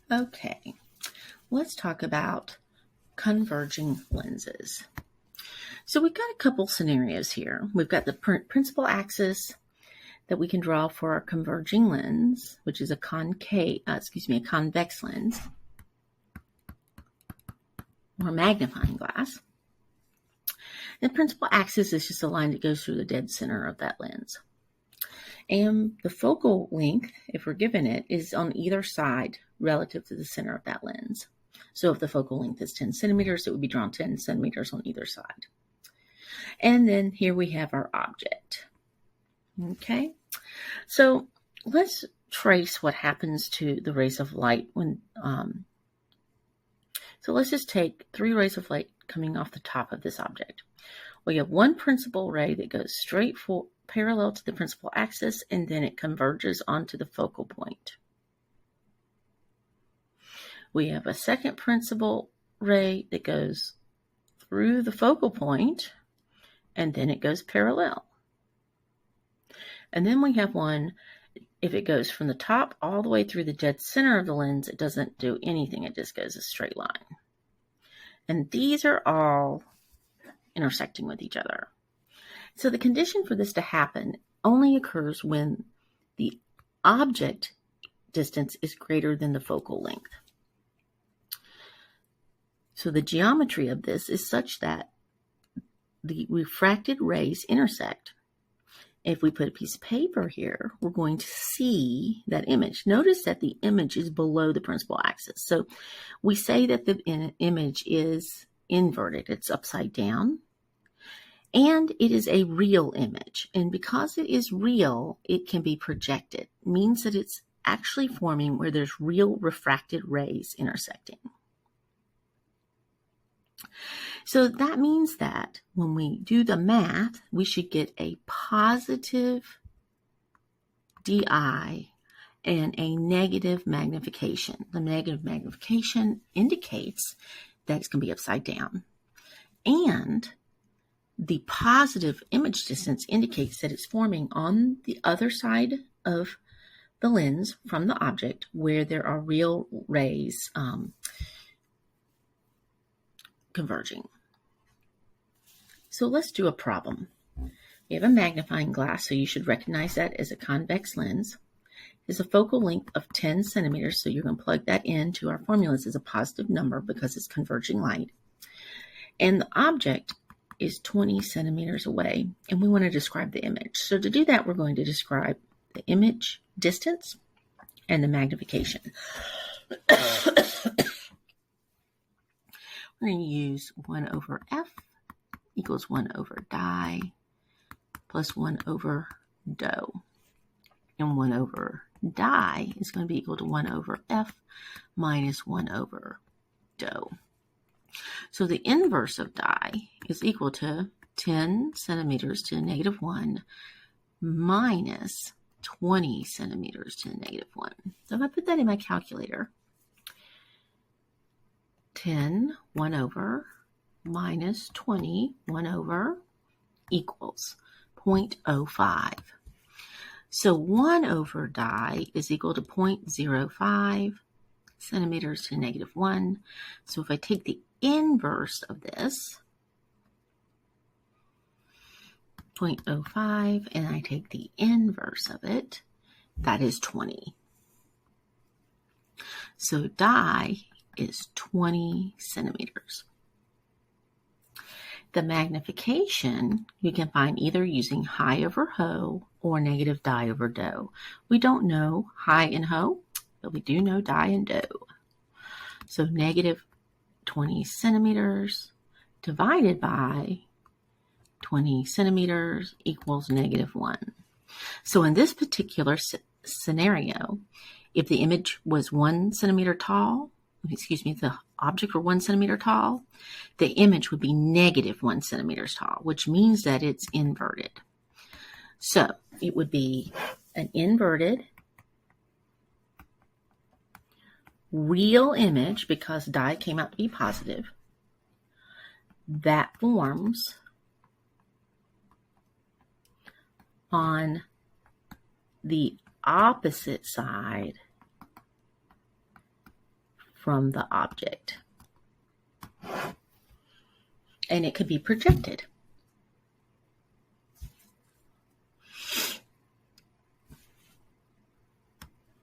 Okay, let's talk about converging lenses. So we've got a couple scenarios here. We've got the principal axis that we can draw for our converging lens, which is a convex lens or magnifying glass. The principal axis is just a line that goes through the dead center of that lens. And the focal length, if we're given it, is on either side relative to the center of that lens. So if the focal length is 10 centimeters, it would be drawn 10 centimeters on either side. And then here we have our object. Okay, so let's trace what happens to the rays of light when. So let's just take 3 rays of light coming off the top of this object. We have one principal ray that goes straight parallel to the principal axis, and then it converges onto the focal point. We have a second principal ray that goes through the focal point, and then it goes parallel. And then we have one, if it goes from the top all the way through the dead center of the lens, it doesn't do anything. It just goes a straight line. And these are all intersecting with each other. So the condition for this to happen only occurs when the object distance is greater than the focal length. So the geometry of this is such that the refracted rays intersect. If we put a piece of paper here, we're going to see that image. Notice that the image is below the principal axis. So we say that the image is inverted. It's upside down. And it is a real image. And because it is real, it can be projected. It means that it's actually forming where there's real refracted rays intersecting. So that means that when we do the math, we should get a positive DI and a negative magnification. The negative magnification indicates that it's going to be upside down. And the positive image distance indicates that it's forming on the other side of the lens from the object where there are real rays converging. So let's do a problem. We have a magnifying glass, so you should recognize that as a convex lens. It's a focal length of 10 centimeters, so you're going to plug that into our formulas as a positive number because it's converging light. And the object is 20 centimeters away, and we want to describe the image. So to do that, we're going to describe the image distance and the magnification. We're going to use 1 over f equals 1 over di plus 1 over dou. And 1 over di is going to be equal to 1 over f minus 1 over dou. So the inverse of di is equal to 10 centimeters to the negative 1 minus 20 centimeters to the negative 1. So if I put that in my calculator, 10, 1 over, minus 20, 1 over, equals 0.05. So 1 over di is equal to 0.05 centimeters to the negative 1. So if I take the inverse of this, 0.05, and I take the inverse of it, that is 20. So di is 20 centimeters. The magnification you can find either using high over ho or negative di over dou. We don't know high and ho, but we do know di and dou. So negative 20 centimeters divided by 20 centimeters equals negative 1. So in this particular scenario, if the image was 1 centimeter tall, the object were 1 centimeter tall, the image would be negative 1 centimeters tall, which means that it's inverted. So it would be an inverted real image because di came out to be positive that forms on the opposite side from the object. And it could be projected.